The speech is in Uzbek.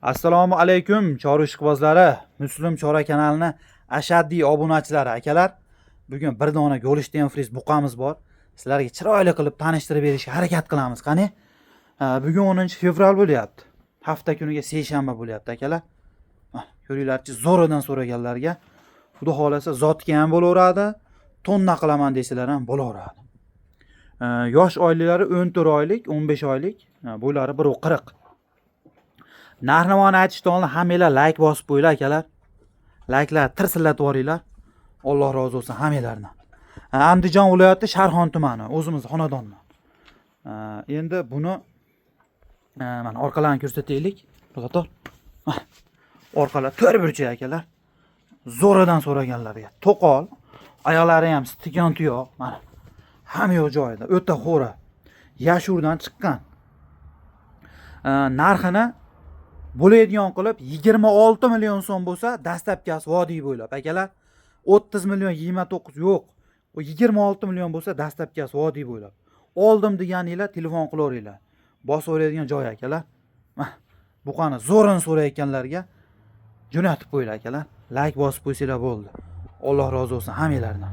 Assalomu alaykum Chora ishqibozlari, Muslim Chora kanalini ashaddiy obunachilari akalar. Bugun bir dona Golden Fries buqamiz bor. Sizlarga chiroyli qilib tanishtirib berishga harakat qilamiz. Qani? Bugun 10-fevral bo'lyapti. Hafta kuniga seshanba bo'lyapti akalar. Ko'ringlarchi, zo'ridan so'raganlarga xudo xolasa zotga ham bo'laveradi, tonna qilaman desalar ham bo'laveradi. Yosh oilalari 14 oylik, 15 oylik, bo'ylari 1.40. Narxni aytishdan oldin hammanglar like bosib qo'yinglar akalar. Like'lar tirsillatib yuboringlar. Alloh rozi bo'lsin hammanglardan. Andijon viloyati Sharxon tumani, o'zimiz xonadondan. Endi buni mana orqalarini ko'rsataylik. To'xtator. Orqalar to'rt burchak akalar. Zo'ridan so'raganlarga. To'qol, oyoqlari ham stikon tuyoq, mana. Hamma yo'q joyida, o'ta xo'ra. Yashurdan chiqqan. Narxini bo'ladigan qilib 26 million so'm bo'lsa, dastlabkasi vodiy bo'ylab akalar. 30 million, 29 yo'q. O 26 million bo'lsa, dastlabkasi vodiy bo'ylab. Oldim deganinglar telefon qilaveringlar. Bosib oladigan joy akalar. Buqani zo'rin so'rayotganlarga jo'natib qo'yinglar akalar. Like bosib qo'ysanglar bo'ldi. Alloh rozi bo'lsin hammanglardan.